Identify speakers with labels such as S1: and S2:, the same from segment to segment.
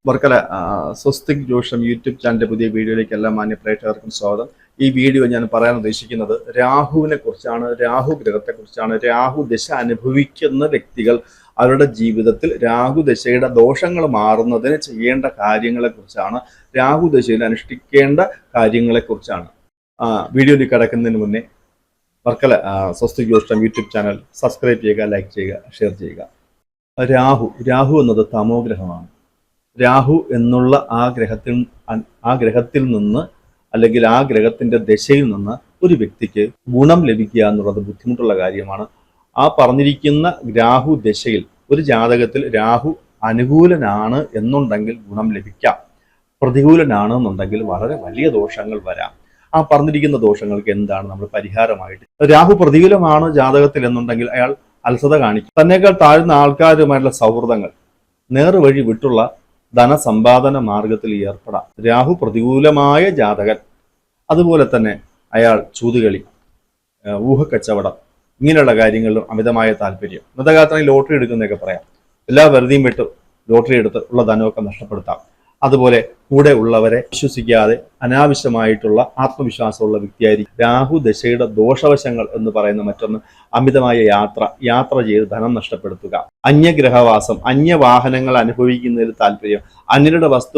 S1: വർക്കല സ്വസ്തിക് ജോഷം യൂട്യൂബ് ചാനലിന്റെ പുതിയ വീഡിയോയിലേക്ക് എല്ലാ മാന്യ പ്രേക്ഷകർക്കും സ്വാഗതം. ഈ വീഡിയോ ഞാൻ പറയാൻ ഉദ്ദേശിക്കുന്നത് രാഹുവിനെ കുറിച്ചാണ്, രാഹു ഗ്രഹത്തെ കുറിച്ചാണ്. രാഹു ദശ അനുഭവിക്കുന്ന വ്യക്തികൾ അവരുടെ ജീവിതത്തിൽ രാഹു ദശയുടെ ദോഷങ്ങൾ മാറുന്നതിന് ചെയ്യേണ്ട കാര്യങ്ങളെ കുറിച്ചാണ്, രാഹു ദശയിൽ അനുഷ്ഠിക്കേണ്ട കാര്യങ്ങളെ കുറിച്ചാണ്. വീഡിയോയിൽ കടക്കുന്നതിന് മുന്നേ വർക്കല സ്വസ്തിക് ജോഷം യൂട്യൂബ് ചാനൽ സബ്സ്ക്രൈബ് ചെയ്യുക, ലൈക്ക് ചെയ്യുക, ഷെയർ ചെയ്യുക. രാഹു എന്നത് തമോഗ്രഹമാണ്. രാഹു എന്നുള്ള ആ ഗ്രഹത്തിൽ നിന്ന് അല്ലെങ്കിൽ ആ ഗ്രഹത്തിന്റെ ദശയിൽ നിന്ന് ഒരു വ്യക്തിക്ക് ഗുണം ലഭിക്കുക എന്നുള്ളത് ബുദ്ധിമുട്ടുള്ള കാര്യമാണ്. ആ പറഞ്ഞിരിക്കുന്ന രാഹു ദശയിൽ ഒരു ജാതകത്തിൽ രാഹു അനുകൂലനാണ് എന്നുണ്ടെങ്കിൽ ഗുണം ലഭിക്കാം, പ്രതികൂലനാണ് എന്നുണ്ടെങ്കിൽ വളരെ വലിയ ദോഷങ്ങൾ വരാം. ആ പറഞ്ഞിരിക്കുന്ന ദോഷങ്ങൾക്ക് എന്താണ് നമ്മൾ പരിഹാരമായിട്ട്? രാഹു പ്രതികൂലമാണ് ജാതകത്തിൽ എന്നുണ്ടെങ്കിൽ അയാൾ അലസത കാണിക്കും. തന്നേക്കാൾ താഴ്ന്ന ആൾക്കാരുമായിട്ടുള്ള സൗഹൃദങ്ങൾ, നേർവഴി വിട്ടുള്ള ധനസമ്പാദന മാർഗത്തിൽ ഏർപ്പെടാം. രാഹു പ്രതികൂലമായ ജാതകൻ, അതുപോലെ തന്നെ അയാൾ ചൂതുകളി, ഊഹക്കച്ചവടം, ഇങ്ങനെയുള്ള കാര്യങ്ങളിലും അമിതമായ താല്പര്യം. ഇന്നത്തെ കാലത്ത് ലോട്ടറി എടുക്കുന്നതൊക്കെ പറയാം. എല്ലാ വെറുതെയും വിട്ട് ലോട്ടറി എടുത്ത് ഉള്ള ധനമൊക്കെ നഷ്ടപ്പെടുത്താം. അതുപോലെ കൂടെ ഉള്ളവരെ വിശ്വസിക്കാതെ അനാവശ്യമായിട്ടുള്ള ആത്മവിശ്വാസമുള്ള വ്യക്തിയായിരിക്കും. രാഹു ദശയുടെ ദോഷവശങ്ങൾ എന്ന് പറയുന്ന മറ്റൊന്ന് അമിതമായ യാത്ര ചെയ്ത് ധനം നഷ്ടപ്പെടുത്തുക, അന്യഗ്രഹവാസം, അന്യവാഹനങ്ങൾ അനുഭവിക്കുന്നതിൽ താല്പര്യം, അന്യരുടെ വസ്തു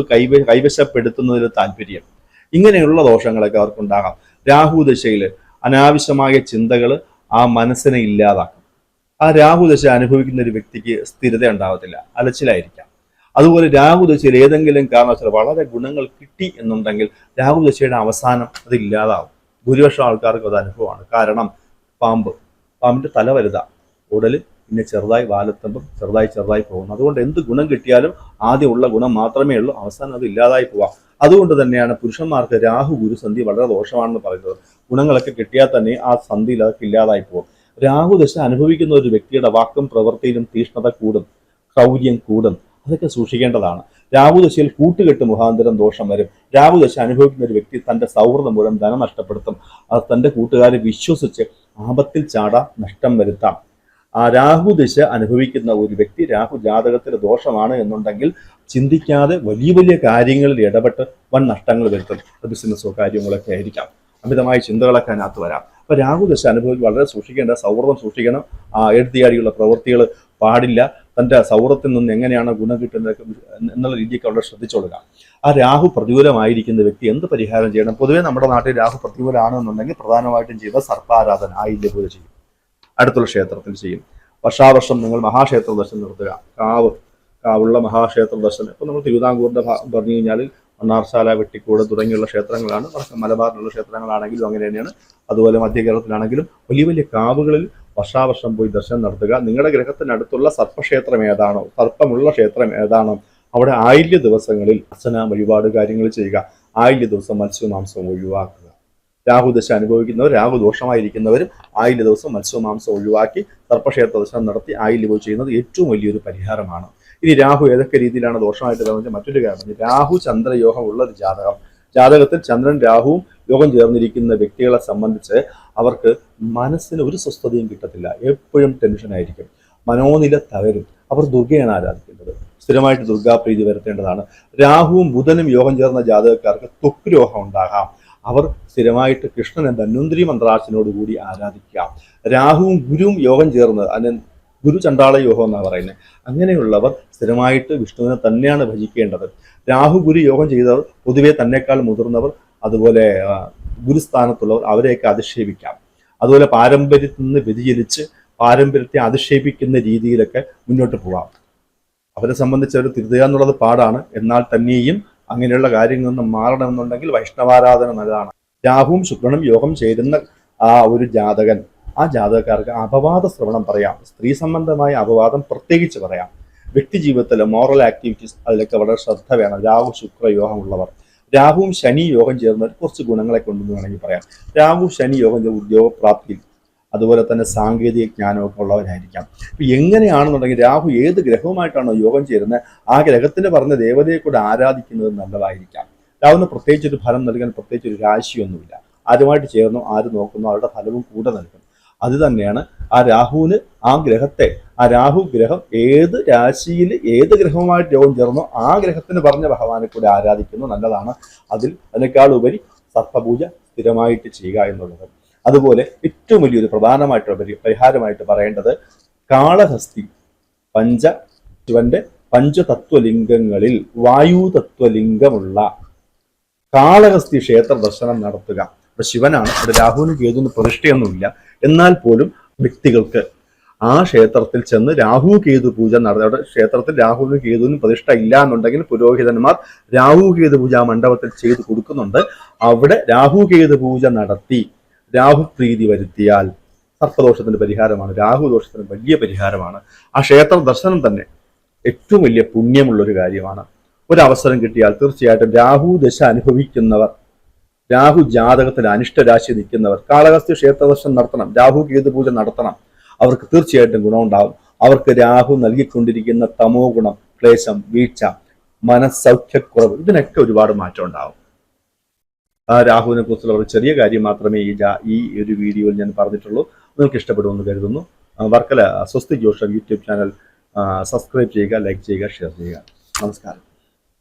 S1: കൈവശപ്പെടുത്തുന്നതിൽ താല്പര്യം, ഇങ്ങനെയുള്ള ദോഷങ്ങളൊക്കെ അവർക്കുണ്ടാകാം. രാഹു ദശയിൽ അനാവശ്യമായ ചിന്തകൾ ആ മനസ്സിനെ ഇല്ലാതാക്കും. ആ രാഹു ദശ അനുഭവിക്കുന്ന ഒരു വ്യക്തിക്ക് സ്ഥിരത ഉണ്ടാവത്തില്ല, അലച്ചിലായിരിക്കാം. അതുപോലെ രാഹുദശയിൽ ഏതെങ്കിലും കാരണവശാൽ വളരെ ഗുണങ്ങൾ കിട്ടി എന്നുണ്ടെങ്കിൽ രാഹുദശയുടെ അവസാനം അത് ഇല്ലാതാവും. ഭൂരിപക്ഷം ആൾക്കാർക്ക് അത് അനുഭവമാണ്. കാരണം പാമ്പിന്റെ തല വലുതാ, ഉടല് പിന്നെ ചെറുതായി വാലെത്തുമ്പം ചെറുതായി പോകുന്നു. അതുകൊണ്ട് എന്ത് ഗുണം കിട്ടിയാലും ആദ്യം ഉള്ള ഗുണം മാത്രമേ ഉള്ളൂ, അവസാനം അത് ഇല്ലാതായി പോവാം. അതുകൊണ്ട് തന്നെയാണ് പുരുഷന്മാർക്ക് രാഹു ഗുരു സന്ധി വളരെ ദോഷമാണെന്ന് പറയുന്നത്. ഗുണങ്ങളൊക്കെ കിട്ടിയാൽ തന്നെ ആ സന്ധിയിൽ അതൊക്കെ ഇല്ലാതായി പോകും. രാഹുദശ അനുഭവിക്കുന്ന ഒരു വ്യക്തിയുടെ വാക്കും പ്രവൃത്തിയിലും തീഷ്ണത കൂടും, ക്രൗര്യം കൂടും. അതൊക്കെ സൂക്ഷിക്കേണ്ടതാണ്. രാഹുദശയിൽ കൂട്ടുകെട്ട് മുഖാന്തരം ദോഷം വരും. രാഹുദശ അനുഭവിക്കുന്ന ഒരു വ്യക്തി തന്റെ സൗഹൃദം മൂലം ധനം നഷ്ടപ്പെടുത്തും. അത് തന്റെ കൂട്ടുകാരെ വിശ്വസിച്ച് ആപത്തിൽ ചാടാൻ നഷ്ടം വരുത്താം. ആ രാഹുദശ അനുഭവിക്കുന്ന ഒരു വ്യക്തി രാഹു ജാതകത്തിൽ ദോഷമാണ് എന്നുണ്ടെങ്കിൽ ചിന്തിക്കാതെ വലിയ കാര്യങ്ങളിൽ ഇടപെട്ട് വൻ നഷ്ടങ്ങൾ വരുത്തും. ബിസിനസ്സോ കാര്യങ്ങളൊക്കെ ആയിരിക്കാം. അമിതമായ ചിന്തകളൊക്കെ അതിനകത്ത് വരാം. അപ്പൊ രാഹുദശ അനുഭവിച്ച് വളരെ സൂക്ഷിക്കേണ്ട, സൗഹൃദം സൂക്ഷിക്കണം. എടുത്തിയാടിയുള്ള പ്രവൃത്തികൾ പാടില്ല. തൻ്റെ സൗഹൃദത്തിൽ നിന്ന് എങ്ങനെയാണ് ഗുണം കിട്ടുന്നത് എന്നുള്ള രീതിക്ക് വളരെ ശ്രദ്ധിച്ചോളുക. ആ രാഹു പ്രതികൂലമായിരിക്കുന്ന വ്യക്തി എന്ത് പരിഹാരം ചെയ്യണം? പൊതുവെ നമ്മുടെ നാട്ടിൽ രാഹു പ്രതികൂലമാണെന്നുണ്ടെങ്കിൽ പ്രധാനമായിട്ടും ചെയ്യുക സർപ്പാരാധന, ആയില്യപൂജ ചെയ്യും, അടുത്തുള്ള ക്ഷേത്രത്തിൽ ചെയ്യും. വർഷാവർഷം നിങ്ങൾ മഹാക്ഷേത്ര ദർശനം നടത്തുക. കാവുള്ള മഹാക്ഷേത്ര ദർശനം ഇപ്പം നമ്മൾ തിരുവിതാംകൂറിന്റെ പറഞ്ഞു കഴിഞ്ഞാൽ മണ്ണാർശാല, വെട്ടിക്കോട് തുടങ്ങിയുള്ള ക്ഷേത്രങ്ങളാണ്. മലബാറിലുള്ള ക്ഷേത്രങ്ങളാണെങ്കിലും അങ്ങനെ തന്നെയാണ്. അതുപോലെ മധ്യ കേരളത്തിലാണെങ്കിലും വലിയ കാവുകളിൽ വർഷാവർഷം പോയി ദർശനം നടത്തുക. നിങ്ങളുടെ ഗ്രഹത്തിനടുത്തുള്ള സർപ്പക്ഷേത്രം ഏതാണോ, സർപ്പമുള്ള ക്ഷേത്രം ഏതാണോ, അവിടെ ആയില്യ ദിവസങ്ങളിൽ അർച്ചന വഴിപാട് കാര്യങ്ങൾ ചെയ്യുക. ആയില്യ ദിവസം മത്സ്യമാംസം ഒഴിവാക്കുക. രാഹുദശ അനുഭവിക്കുന്നവർ, രാഹു ദോഷമായിരിക്കുന്നവരും ആയില്യ ദിവസം മത്സ്യമാംസം ഒഴിവാക്കി സർപ്പക്ഷേത്ര ദർശനം നടത്തി ആയില്യ പൂജ ചെയ്യുന്നത് ഏറ്റവും വലിയൊരു പരിഹാരമാണ്. ഇനി രാഹു ഏതൊക്കെ രീതിയിലാണ് ദോഷമായിട്ട് വരുന്നത്? മറ്റൊരു കാര്യം, രാഹു ചന്ദ്രയോഗം ഉള്ള ഒരു ജാതകത്തിൽ ചന്ദ്രൻ രാഹുവും യോഗം ചേർന്നിരിക്കുന്ന വ്യക്തികളെ സംബന്ധിച്ച് അവർക്ക് മനസ്സിന് ഒരു സ്വസ്ഥതയും കിട്ടത്തില്ല. എപ്പോഴും ടെൻഷനായിരിക്കും, മനോനില തകരും. അവർ ദുർഗയാണ് ആരാധിക്കേണ്ടത്. സ്ഥിരമായിട്ട് ദുർഗാപ്രീതി വരുത്തേണ്ടതാണ്. രാഹുവും ബുധനും യോഗം ചേർന്ന ജാതകക്കാർക്ക് ത്വക്ക് രോഗം ഉണ്ടാകാം. അവർ സ്ഥിരമായിട്ട് കൃഷ്ണനെ ധന്വന്തരി മന്ത്രാർച്ചനോടുകൂടി ആരാധിക്കാം. രാഹുവും ഗുരുവും യോഗം ചേർന്ന്, അതിന് ഗുരു ചണ്ടാള യോഗം എന്നാണ് പറയുന്നത്. അങ്ങനെയുള്ളവർ സ്ഥിരമായിട്ട് വിഷ്ണുവിനെ തന്നെയാണ് ഭജിക്കേണ്ടത്. രാഹു ഗുരു യോഗം ചെയ്തവർ, പൊതുവെ തന്നെക്കാൾ മുതിർന്നവർ, അതുപോലെ ഗുരുസ്ഥാനത്തുള്ളവർ, അവരെയൊക്കെ അധിക്ഷേപിക്കാം. അതുപോലെ പാരമ്പര്യത്തിൽ നിന്ന് വ്യതിചലിച്ച് പാരമ്പര്യത്തെ അധിക്ഷേപിക്കുന്ന രീതിയിലൊക്കെ മുന്നോട്ട് പോകാം. അവരെ സംബന്ധിച്ച് അവർ തിരുത്തുക എന്നുള്ളത് പാടാണ്. എന്നാൽ തന്നെയും അങ്ങനെയുള്ള കാര്യങ്ങളിൽ നിന്ന് മാറണമെന്നുണ്ടെങ്കിൽ വൈഷ്ണവാരാധന നല്ലതാണ്. രാഹുവും ശുക്രനും യോഗം ചേരുന്ന ആ ഒരു ജാതകൻ, ആ ജാതകക്കാർക്ക് അപവാദ ശ്രവണം പറയാം. സ്ത്രീ സംബന്ധമായ അപവാദം പ്രത്യേകിച്ച് പറയാം. വ്യക്തി ജീവിതത്തിലെ മോറൽ ആക്ടിവിറ്റീസ്, അതിലൊക്കെ വളരെ ശ്രദ്ധ വേണം. രാഹു ശുക്ര യോഗമുള്ളവർ, രാഹുവും ശനി യോഗം ചേർന്നവർ കുറച്ച് ഗുണങ്ങളെ കൊണ്ടെന്ന് വേണമെങ്കിൽ പറയാം. രാഹു ശനി യോഗം ഉദ്യോഗപ്രാപ്തിയിൽ, അതുപോലെ തന്നെ സാങ്കേതിക ജ്ഞാനമൊക്കെ ഉള്ളവരായിരിക്കാം. ഇപ്പം എങ്ങനെയാണെന്നുണ്ടെങ്കിൽ രാഹു ഏത് ഗ്രഹവുമായിട്ടാണോ യോഗം ചേരുന്നത് ആ ഗ്രഹത്തിന് പറഞ്ഞ ദേവതയെ കൂടെ ആരാധിക്കുന്നത് നല്ലതായിരിക്കാം. രാഹുവിന് പ്രത്യേകിച്ചൊരു ഫലം നൽകാൻ പ്രത്യേകിച്ചൊരു രാശിയൊന്നുമില്ല. ആരുമായിട്ട് ചേർന്നോ ആര് നോക്കുന്നോ അവരുടെ ഫലവും കൂടെ നൽകും. അത് തന്നെയാണ് ആ രാഹുവിന് ആ ഗ്രഹത്തെ ആ രാഹു ഗ്രഹം ഏത് രാശിയിൽ ഏത് ഗ്രഹവുമായിട്ട് യോഗം ചേർന്നോ ആ ഗ്രഹത്തിന് പറഞ്ഞ ഭഗവാനെ കൂടി ആരാധിക്കുന്നു നല്ലതാണ്. അതിനേക്കാൾ ഉപരി സർപ്പപൂജ സ്ഥിരമായിട്ട് ചെയ്യുക എന്നുള്ളത്. അതുപോലെ ഏറ്റവും വലിയൊരു പ്രധാനമായിട്ടുള്ള പരിഹാരമായിട്ട് പറയേണ്ടത് കാളഹസ്തി ശിവന്റെ പഞ്ചതത്വലിംഗങ്ങളിൽ വായു തത്വലിംഗമുള്ള കാളഹസ്തി ക്ഷേത്ര ദർശനം നടത്തുക. ഇവിടെ ശിവനാണ്, ഇവിടെ രാഹുവിനും കേതുവിനും പ്രതിഷ്ഠയൊന്നുമില്ല. എന്നാൽ പോലും വ്യക്തികൾക്ക് ആ ക്ഷേത്രത്തിൽ ചെന്ന് രാഹു കേതു പൂജ നടത്തുക. അവിടെ ക്ഷേത്രത്തിൽ രാഹുവിനും കേതുവിനും പ്രതിഷ്ഠ ഇല്ല എന്നുണ്ടെങ്കിൽ പുരോഹിതന്മാർ രാഹു കേതു പൂജ മണ്ഡപത്തിൽ ചെയ്ത് കൊടുക്കുന്നുണ്ട്. അവിടെ രാഹു കേതു പൂജ നടത്തി രാഹുപ്രീതി വരുത്തിയാൽ സർപ്പദോഷത്തിന് പരിഹാരമാണ്, രാഹുദോഷത്തിന് വലിയ പരിഹാരമാണ്. ആ ക്ഷേത്ര ദർശനം തന്നെ ഏറ്റവും വലിയ പുണ്യമുള്ളൊരു കാര്യമാണ്. ഒരവസരം കിട്ടിയാൽ തീർച്ചയായിട്ടും രാഹു ദശ അനുഭവിക്കുന്നവർ, രാഹു ജാതകത്തിൽ അനിഷ്ടരാശി നിൽക്കുന്നവർ കാളഹസ്തി ക്ഷേത്ര ദർശനം നടത്തണം, രാഹു കേതു പൂജ നടത്തണം. അവർക്ക് തീർച്ചയായിട്ടും ഗുണമുണ്ടാകും. അവർക്ക് രാഹു നൽകിക്കൊണ്ടിരിക്കുന്ന തമോ ഗുണം, ക്ലേശം, വീഴ്ച, മനസ്സൗഖ്യക്കുറവ്, ഇതിനൊക്കെ ഒരുപാട് മാറ്റം ഉണ്ടാകും. ആ രാഹുവിനെ കുറിച്ചുള്ള ഒരു ചെറിയ കാര്യം മാത്രമേ ഈ ഒരു വീഡിയോയിൽ ഞാൻ പറഞ്ഞിട്ടുള്ളൂ. നിങ്ങൾക്ക് ഇഷ്ടപ്പെടുമെന്ന് കരുതുന്നു. വർക്കല സ്വസ്തി ജ്യോഷം യൂട്യൂബ് ചാനൽ സബ്സ്ക്രൈബ് ചെയ്യുക, ലൈക്ക് ചെയ്യുക, ഷെയർ ചെയ്യുക. നമസ്കാരം.